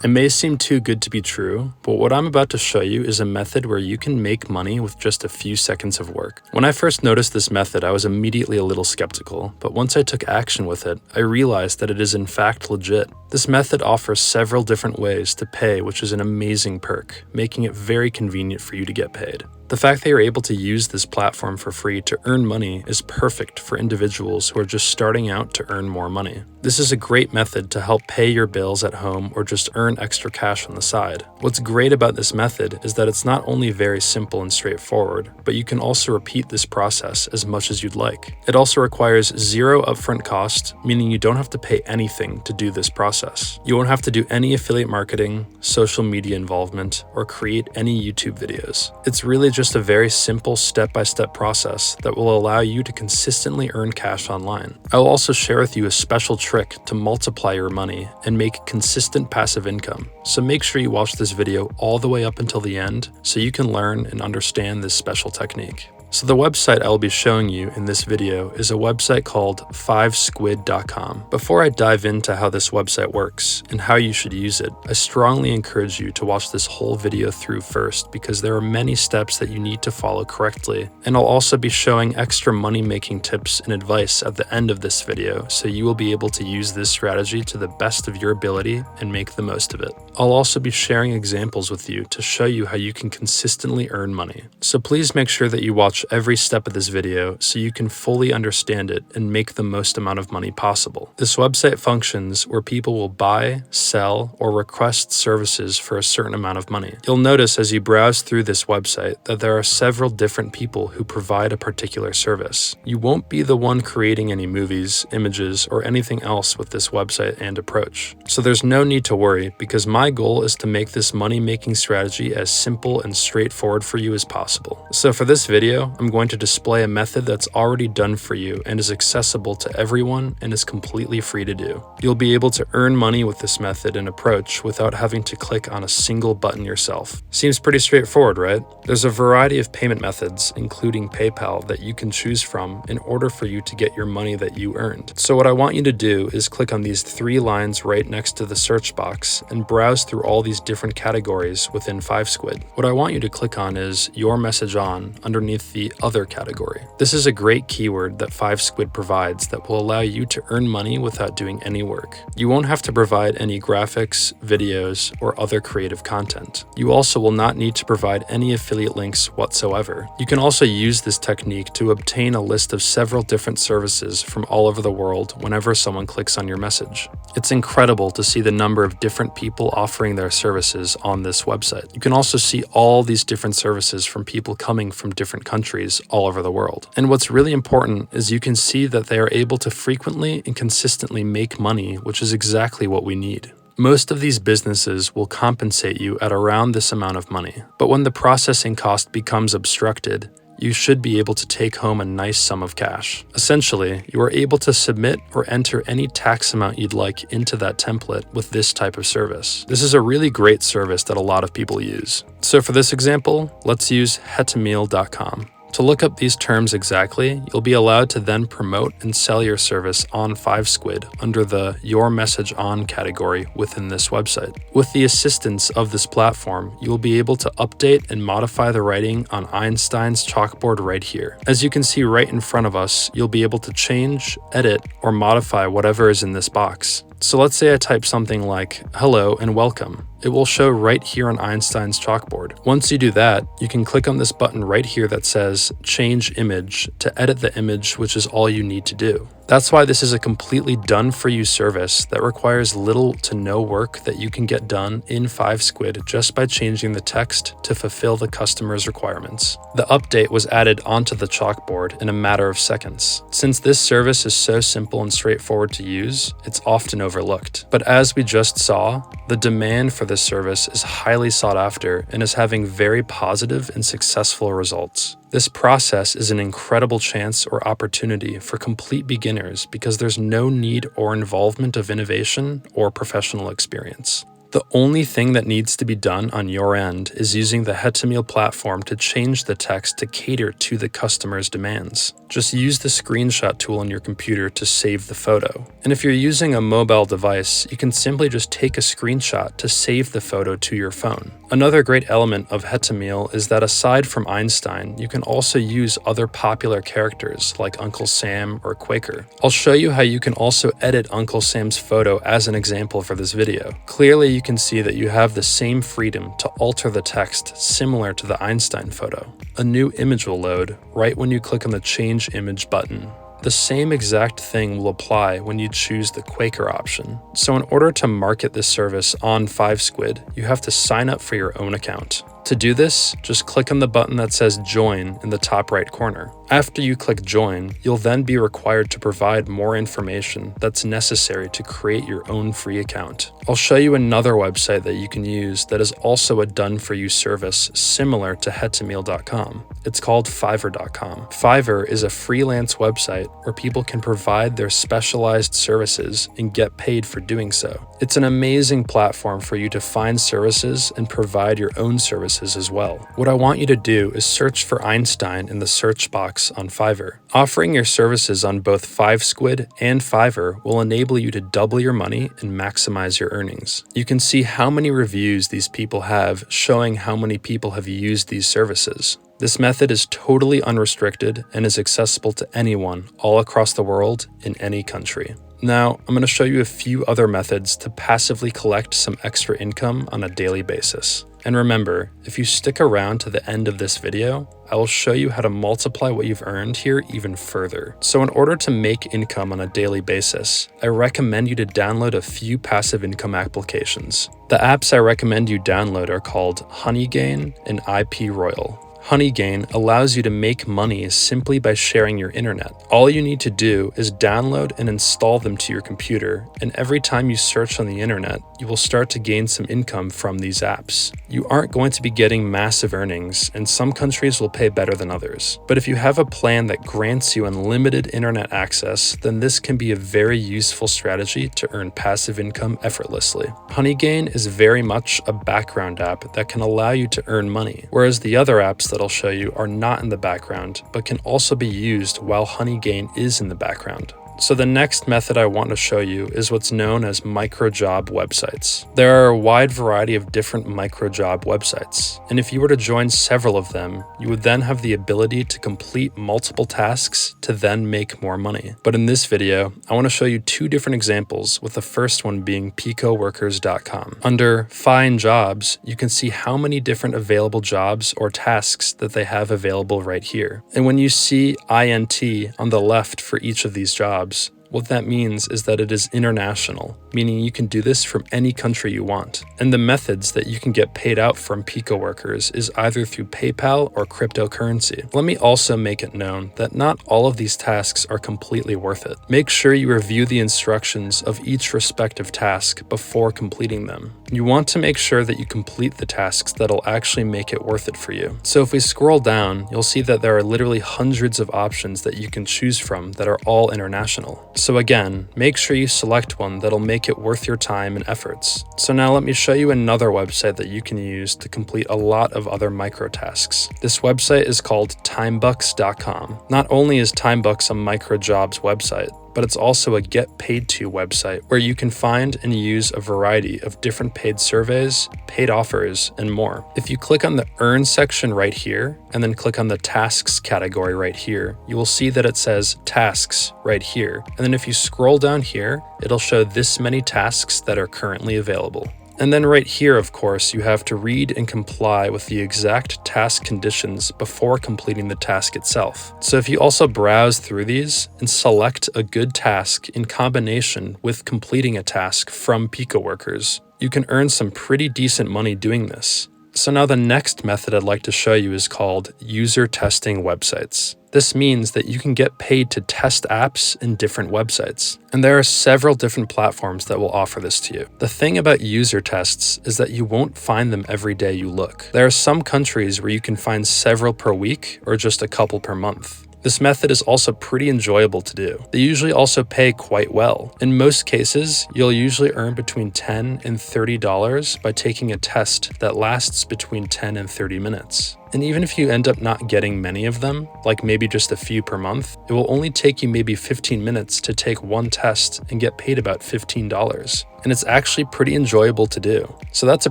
It may seem too good to be true, but what I'm about to show you is a method where you can make money with just a few seconds of work. When I first noticed this method, I was immediately a little skeptical, but once I took action with it, I realized that it is in fact legit. This method offers several different ways to pay, which is an amazing perk, making it very convenient for you to get paid. The fact that you're able to use this platform for free to earn money is perfect for individuals who are just starting out to earn more money. This is a great method to help pay your bills at home or just earn extra cash on the side. What's great about this method is that it's not only very simple and straightforward, but you can also repeat this process as much as you'd like. It also requires zero upfront cost, meaning you don't have to pay anything to do this process. You won't have to do any affiliate marketing, social media involvement, or create any YouTube videos. It's really just a very simple step-by-step process that will allow you to consistently earn cash online. I will also share with you a special trick to multiply your money and make consistent passive income. So make sure you watch this video all the way up until the end so you can learn and understand this special technique. So the website I will be showing you in this video is a website called 5squid.com. Before I dive into how this website works and how you should use it, I strongly encourage you to watch this whole video through first because there are many steps that you need to follow correctly. And I'll also be showing extra money-making tips and advice at the end of this video so you will be able to use this strategy to the best of your ability and make the most of it. I'll also be sharing examples with you to show you how you can consistently earn money. So please make sure that you watch every step of this video so you can fully understand it and make the most amount of money possible. This website functions where people will buy, sell, or request services for a certain amount of money. You'll notice as you browse through this website that there are several different people who provide a particular service. You won't be the one creating any movies, images, or anything else with this website and approach. So there's no need to worry because my goal is to make this money-making strategy as simple and straightforward for you as possible. So for this video, I'm going to display a method that's already done for you and is accessible to everyone and is completely free to do. You'll be able to earn money with this method and approach without having to click on a single button yourself. Seems pretty straightforward, right? There's a variety of payment methods, including PayPal, that you can choose from in order for you to get your money that you earned. So what I want you to do is click on these three lines right next to the search box and browse through all these different categories within 5squid. What I want you to click on is Your Message On underneath the Other category. This is a great keyword that 5squid provides that will allow you to earn money without doing any work. You won't have to provide any graphics, videos, or other creative content. You also will not need to provide any affiliate links whatsoever. You can also use this technique to obtain a list of several different services from all over the world whenever someone clicks on your message. It's incredible to see the number of different people offering their services on this website. You can also see all these different services from people coming from different countries all over the world. And what's really important is you can see that they are able to frequently and consistently make money, which is exactly what we need. Most of these businesses will compensate you at around this amount of money, but when the processing cost becomes obstructed, you should be able to take home a nice sum of cash. Essentially, you are able to submit or enter any tax amount you'd like into that template with this type of service. This is a really great service that a lot of people use. So for this example, let's use hetamil.com. To look up these terms exactly, you'll be allowed to then promote and sell your service on 5squid under the Your Message On category within this website. With the assistance of this platform, you will be able to update and modify the writing on Einstein's chalkboard right here. As you can see right in front of us, you'll be able to change, edit, or modify whatever is in this box. So let's say I type something like, hello and welcome. It will show right here on Einstein's chalkboard. Once you do that, you can click on this button right here that says change image to edit the image, which is all you need to do. That's why this is a completely done-for-you service that requires little to no work that you can get done in 5squid just by changing the text to fulfill the customer's requirements. The update was added onto the chalkboard in a matter of seconds. Since this service is so simple and straightforward to use, it's often overlooked. But as we just saw, the demand for this service is highly sought after and is having very positive and successful results. This process is an incredible chance or opportunity for complete beginners because there's no need or involvement of innovation or professional experience. The only thing that needs to be done on your end is using the Hetamil platform to change the text to cater to the customer's demands. Just use the screenshot tool on your computer to save the photo. And if you're using a mobile device, you can simply just take a screenshot to save the photo to your phone. Another great element of Hetamil is that aside from Einstein, you can also use other popular characters like Uncle Sam or Quaker. I'll show you how you can also edit Uncle Sam's photo as an example for this video. Clearly, you can see that you have the same freedom to alter the text similar to the Einstein photo. A new image will load right when you click on the Change Image button. The same exact thing will apply when you choose the Quaker option. So in order to market this service on 5squid, you have to sign up for your own account. To do this, just click on the button that says Join in the top right corner. After you click Join, you'll then be required to provide more information that's necessary to create your own free account. I'll show you another website that you can use that is also a done-for-you service similar to Hetamil.com. It's called Fiverr.com. Fiverr is a freelance website where people can provide their specialized services and get paid for doing so. It's an amazing platform for you to find services and provide your own services as well. What I want you to do is search for Einstein in the search box on Fiverr. Offering your services on both 5squid and Fiverr will enable you to double your money and maximize your earnings. You can see how many reviews these people have, showing how many people have used these services. This method is totally unrestricted and is accessible to anyone all across the world in any country. Now, I'm going to show you a few other methods to passively collect some extra income on a daily basis. And remember, if you stick around to the end of this video, I will show you how to multiply what you've earned here even further. So in order to make income on a daily basis, I recommend you to download a few passive income applications. The apps I recommend you download are called Honeygain and IP Royal. Honeygain allows you to make money simply by sharing your internet. All you need to do is download and install them to your computer, and every time you search on the internet, you will start to gain some income from these apps. You aren't going to be getting massive earnings, and some countries will pay better than others. But if you have a plan that grants you unlimited internet access, then this can be a very useful strategy to earn passive income effortlessly. Honeygain is very much a background app that can allow you to earn money, whereas the other apps that I'll show you are not in the background, but can also be used while Honeygain is in the background. So the next method I want to show you is what's known as microjob websites. There are a wide variety of different microjob websites, and if you were to join several of them, you would then have the ability to complete multiple tasks to then make more money. But in this video, I want to show you two different examples, with the first one being Picoworkers.com. Under Find Jobs, you can see how many different available jobs or tasks that they have available right here. And when you see INT on the left for each of these jobs, what that means is that it is international, meaning you can do this from any country you want. And the methods that you can get paid out from Picoworkers is either through PayPal or cryptocurrency. Let me also make it known that not all of these tasks are completely worth it. Make sure you review the instructions of each respective task before completing them. You want to make sure that you complete the tasks that'll actually make it worth it for you. So if we scroll down, you'll see that there are literally hundreds of options that you can choose from that are all international. So again, make sure you select one that'll make it worth your time and efforts. So now let me show you another website that you can use to complete a lot of other micro tasks. This website is called Timebox.com. Not only is Timebox a microjobs website, but it's also a Get Paid To website where you can find and use a variety of different paid surveys, paid offers, and more. If you click on the Earn section right here, and then click on the Tasks category right here, you will see that it says Tasks right here. And then if you scroll down here, it'll show this many tasks that are currently available. And then right here, of course, you have to read and comply with the exact task conditions before completing the task itself. So if you also browse through these and select a good task in combination with completing a task from Picoworkers, you can earn some pretty decent money doing this. So now the next method I'd like to show you is called user testing websites. This means that you can get paid to test apps in different websites. And there are several different platforms that will offer this to you. The thing about user tests is that you won't find them every day you look. There are some countries where you can find several per week or just a couple per month. This method is also pretty enjoyable to do. They usually also pay quite well. In most cases, you'll usually earn between $10 and $30 by taking a test that lasts between 10 and 30 minutes. And even if you end up not getting many of them, like maybe just a few per month, it will only take you maybe 15 minutes to take one test and get paid about $15. And it's actually pretty enjoyable to do. So that's a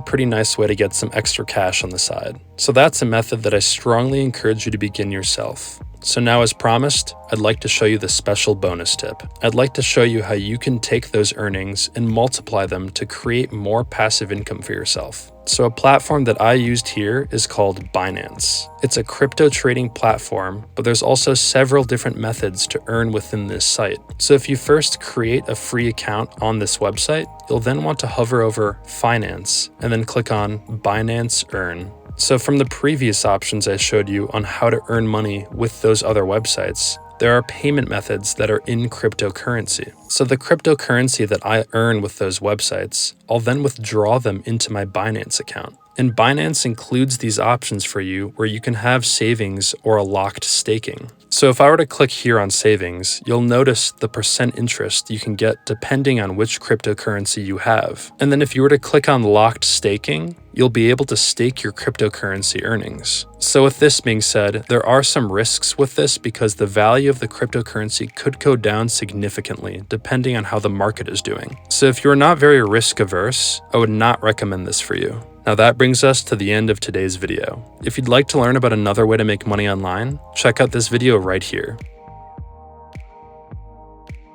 pretty nice way to get some extra cash on the side. So that's a method that I strongly encourage you to begin yourself. So now, as promised, I'd like to show you the special bonus tip. I'd like to show you how you can take those earnings and multiply them to create more passive income for yourself. So a platform that I used here is called Binance. It's a crypto trading platform, but there's also several different methods to earn within this site. So if you first create a free account on this website, you'll then want to hover over Finance and then click on Binance Earn. So from the previous options I showed you on how to earn money with those other websites, there are payment methods that are in cryptocurrency. So the cryptocurrency that I earn with those websites, I'll then withdraw them into my Binance account. And Binance includes these options for you where you can have savings or a locked staking. So if I were to click here on savings, you'll notice the percent interest you can get depending on which cryptocurrency you have. And then if you were to click on locked staking, you'll be able to stake your cryptocurrency earnings. So with this being said, there are some risks with this because the value of the cryptocurrency could go down significantly depending on how the market is doing. So if you're not very risk averse, I would not recommend this for you. Now that brings us to the end of today's video. If you'd like to learn about another way to make money online, check out this video right here.